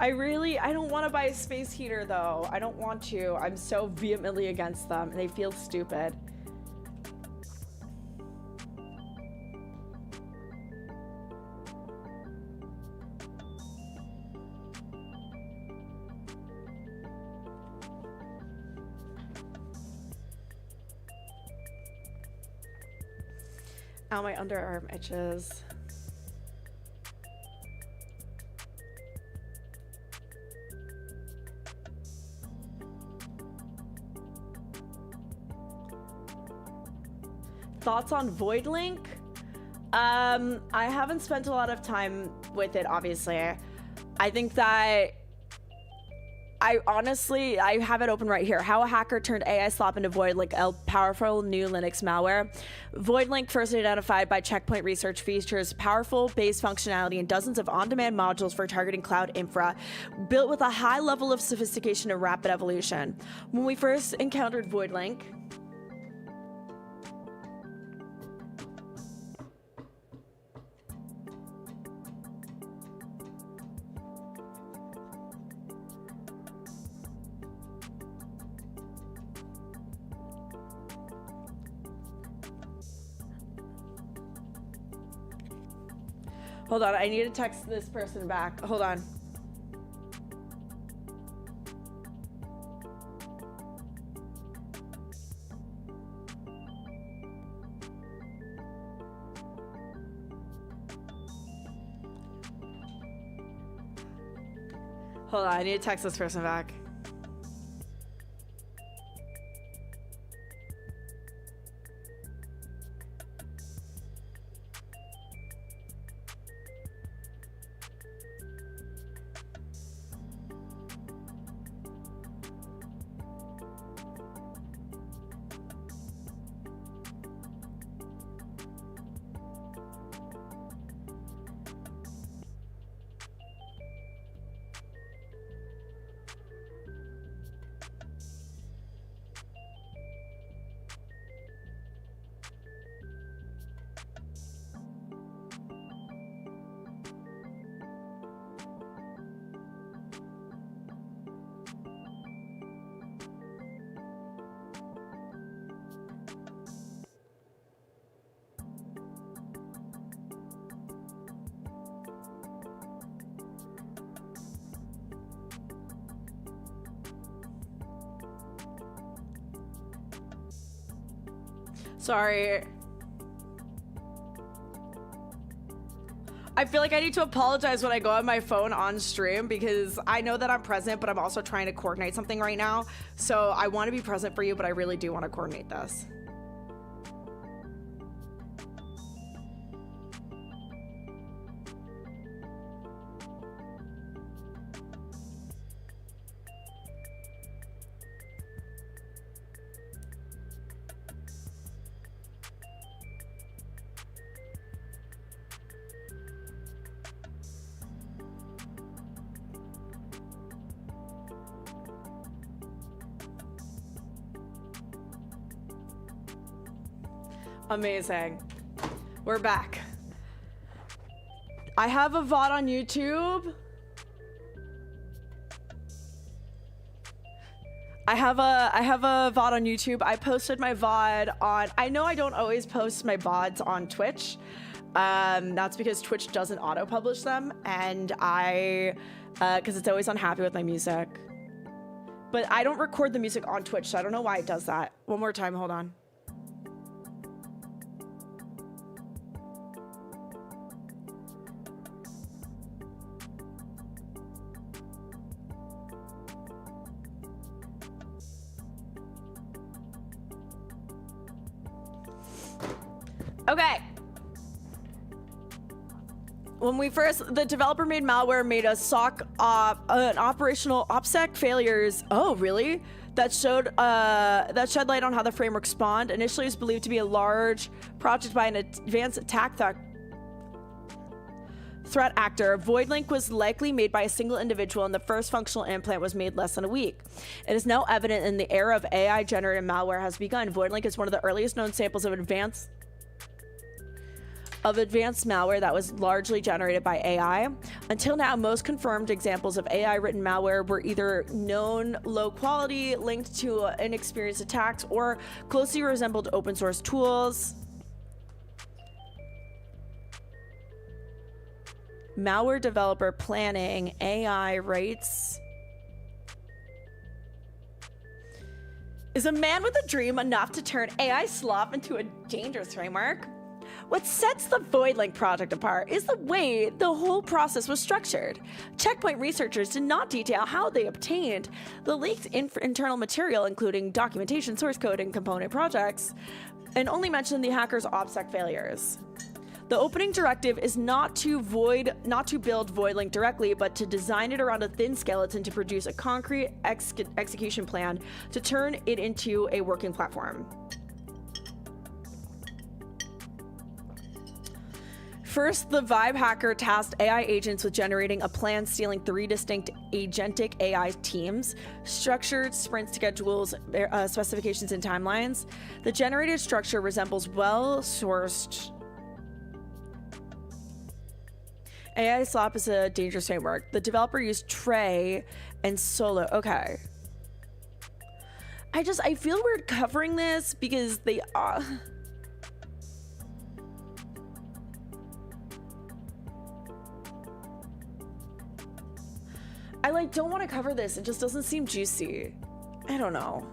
I don't want to buy a space heater though. I don't want to. I'm so vehemently against them and they feel stupid. Ow, my underarm itches. Thoughts on Void Link? I haven't spent a lot of time with it, obviously. I think that I have it open right here. How a hacker turned AI slop into Void Link, a powerful new Linux malware. Void Link, first identified by Checkpoint Research, features powerful base functionality and dozens of on-demand modules for targeting cloud infra, built with a high level of sophistication and rapid evolution. When we first encountered Void Link, hold on, I need to text this person back. Hold on. Hold on, I need to text this person back. Sorry. I feel like I need to apologize when I go on my phone on stream because I know that I'm present, but I'm also trying to coordinate something right now. So I want to be present for you, but I really do want to coordinate this. Amazing. We're back. I have a VOD on YouTube. I have a VOD on YouTube. I posted my VOD on, I know I don't always post my VODs on Twitch. That's because Twitch doesn't auto-publish them, and because it's always unhappy with my music. But I don't record the music on Twitch, so I don't know why it does that. One more time, hold on. Okay. When the developer made malware made a SOC an operational OPSEC failures. Oh, really? That shed light on how the framework spawned. Initially, it was believed to be a large project by an advanced attack threat actor. VoidLink was likely made by a single individual, and the first functional implant was made less than a week. It is now evident in the era of AI-generated malware has begun. VoidLink is one of the earliest known samples of advanced malware that was largely generated by AI. Until now, most confirmed examples of AI-written malware were either known low quality, linked to inexperienced attacks, or closely resembled open source tools. Malware developer planning, AI rates. Is a man with a dream enough to turn AI slop into a dangerous framework? What sets the VoidLink project apart is the way the whole process was structured. Checkpoint researchers did not detail how they obtained the leaked internal material, including documentation, source code, and component projects, and only mentioned the hackers' OPSEC failures. The opening directive is not to build VoidLink directly, but to design it around a thin skeleton to produce a concrete execution plan to turn it into a working platform. First, the Vibe hacker tasked AI agents with generating a plan stealing 3 distinct agentic AI teams, structured sprint schedules, specifications, and timelines. The generated structure resembles well-sourced. AI Slop is a dangerous framework. The developer used Trey and Solo. Okay. I feel weird covering this because they are... I don't want to cover this. It just doesn't seem juicy. I don't know.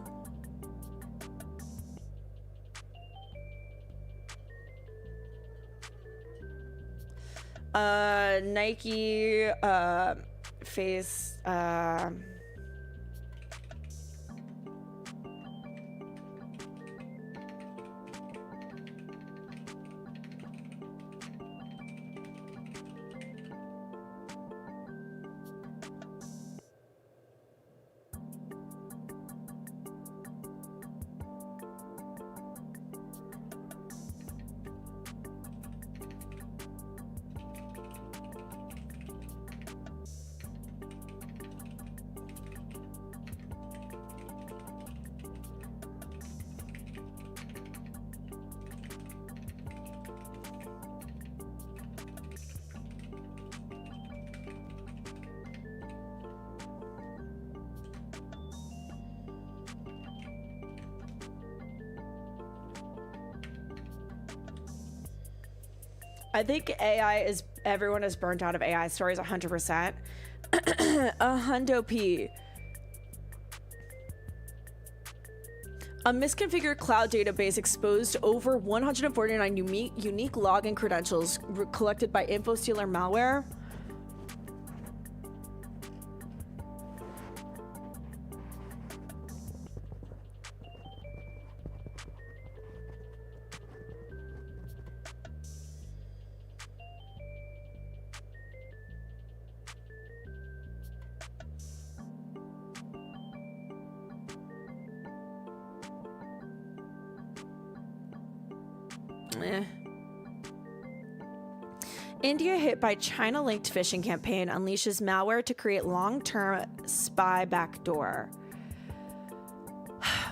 Nike face I think everyone is burnt out of AI stories 100%. A hundo P. A misconfigured cloud database exposed over 149 unique login credentials collected by InfoSealer malware. India hit by China-linked phishing campaign unleashes malware to create long-term spy backdoor.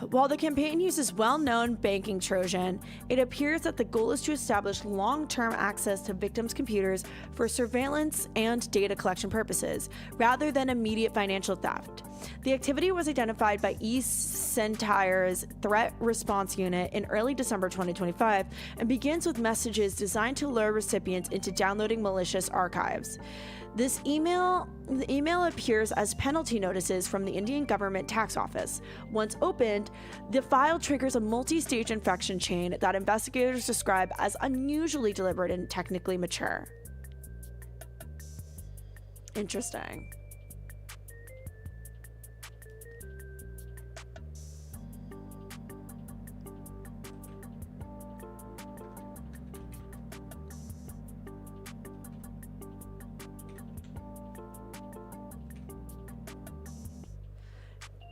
While the campaign uses well-known banking Trojan, it appears that the goal is to establish long-term access to victims' computers for surveillance and data collection purposes, rather than immediate financial theft. The activity was identified by eCentire's Threat Response Unit in early December 2025 and begins with messages designed to lure recipients into downloading malicious archives. The email appears as penalty notices from the Indian government tax office. Once opened, the file triggers a multi-stage infection chain that investigators describe as unusually deliberate and technically mature. Interesting.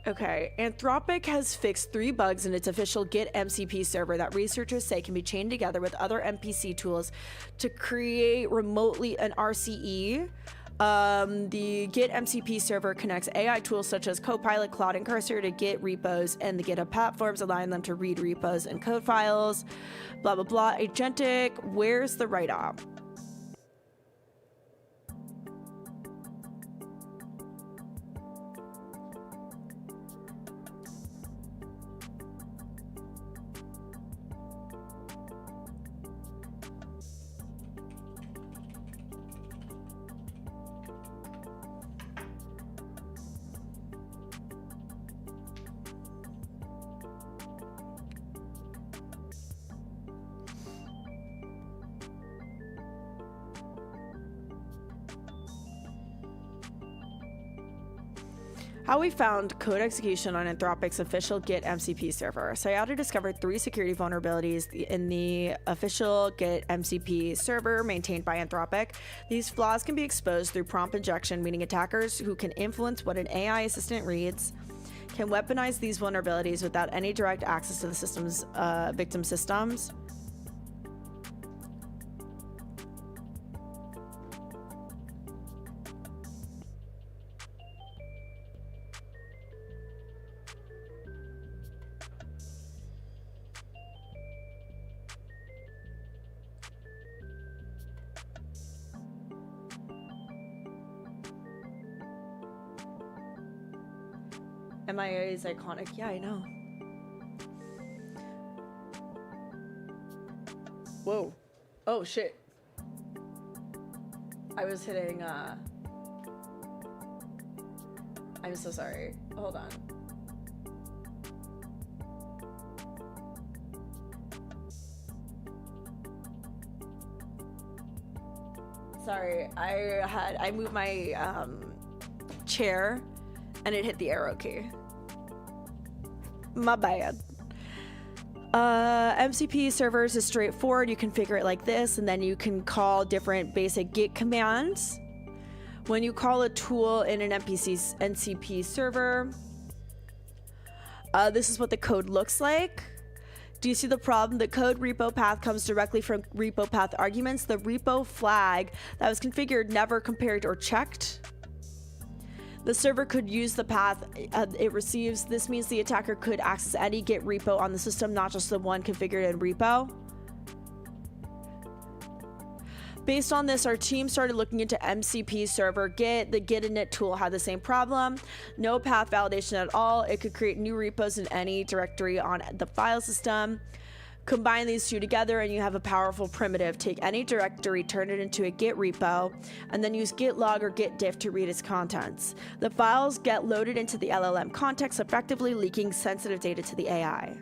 Okay, Anthropic has fixed 3 bugs in its official Git MCP server that researchers say can be chained together with other MPC tools to create remotely an RCE. The Git MCP server connects AI tools such as Copilot, Claude, and Cursor to Git repos and the GitHub platforms, allowing them to read repos and code files. Blah, blah, blah. Agentic, where's the write-off? How we found code execution on Anthropic's official Git MCP server. Sayata discovered 3 security vulnerabilities in the official Git MCP server maintained by Anthropic. These flaws can be exposed through prompt injection, meaning attackers who can influence what an AI assistant reads can weaponize these vulnerabilities without any direct access to the system's victim systems. MIA is iconic. Yeah, I know. Whoa. Oh, shit. I was hitting, I'm so sorry. Hold on. Sorry, I moved my, chair and it hit the arrow key. My bad. MCP servers is straightforward. You configure it like this, and then you can call different basic Git commands. When you call a tool in an MCP server, this is what the code looks like. Do you see the problem? The code repo path comes directly from repo path arguments. The repo flag that was configured never compared or checked. The server could use the path it receives. This means the attacker could access any Git repo on the system, not just the one configured in repo. Based on this, our team started looking into MCP server Git. The Git init tool had the same problem. No path validation at all. It could create new repos in any directory on the file system. Combine these two together and you have a powerful primitive. Take any directory, turn it into a Git repo, and then use git log or git diff to read its contents. The files get loaded into the LLM context, effectively leaking sensitive data to the AI.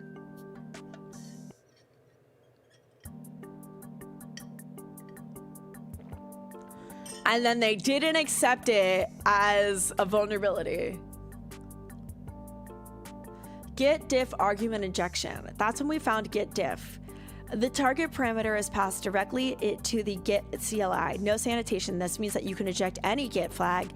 And then they didn't accept it as a vulnerability. Get diff argument injection. That's when we found get diff. The target parameter is passed directly to the get CLI. No sanitation. This means that you can eject any get flag,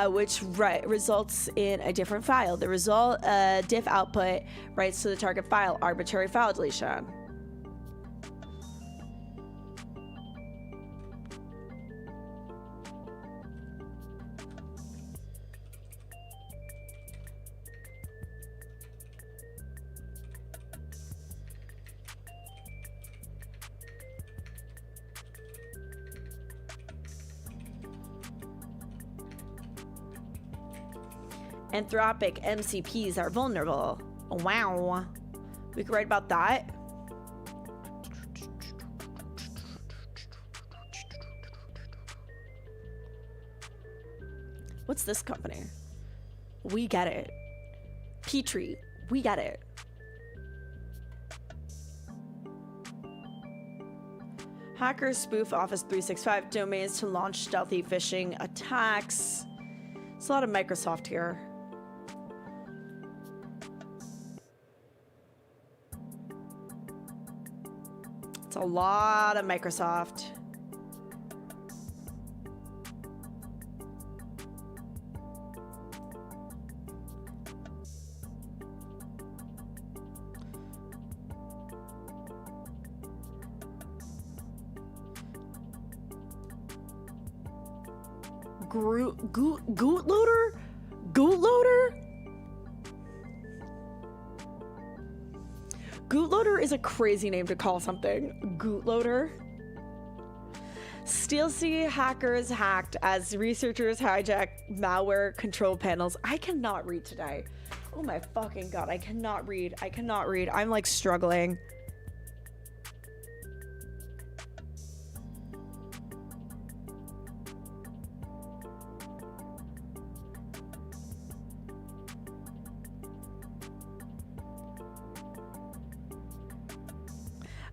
which results in a different file. The result diff output writes to the target file. Arbitrary file deletion. Anthropic MCPs are vulnerable. Wow. We could write about that. What's this company? We get it. Petrie, we get it. Hackers spoof Office 365 domains to launch stealthy phishing attacks. It's a lot of Microsoft here. It's a lot of Microsoft. Gootloader? Gootloader? Gootloader is a crazy name to call something. Gootloader. SteelSea hackers hacked as researchers hijack malware control panels. I cannot read today. Oh my fucking god, I cannot read. I cannot read. I'm like struggling.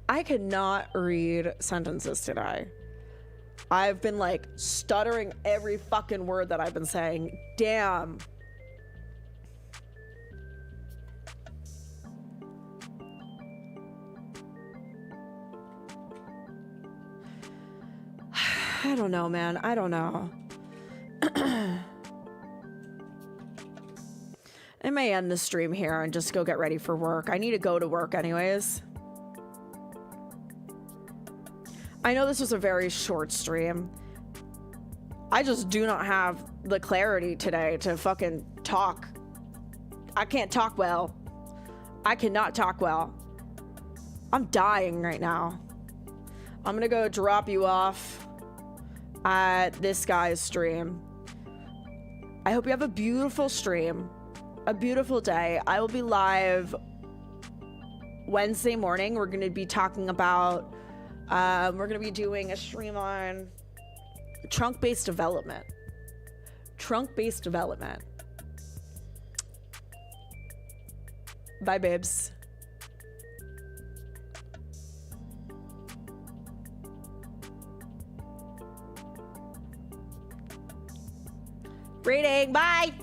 I cannot read sentences today. I've been like stuttering every fucking word that I've been saying. Damn. I don't know, man. I don't know. I may end the stream here and just go get ready for work. I need to go to work anyways. I know this was a very short stream. I just do not have the clarity today to fucking talk. I can't talk well. I cannot talk well. I'm dying right now. I'm gonna go drop you off at this guy's stream. I hope you have a beautiful stream, a beautiful day. I will be live Wednesday morning. We're gonna be talking about we're gonna be doing a stream on trunk-based development. Trunk-based development. Bye, babes. Rating, bye.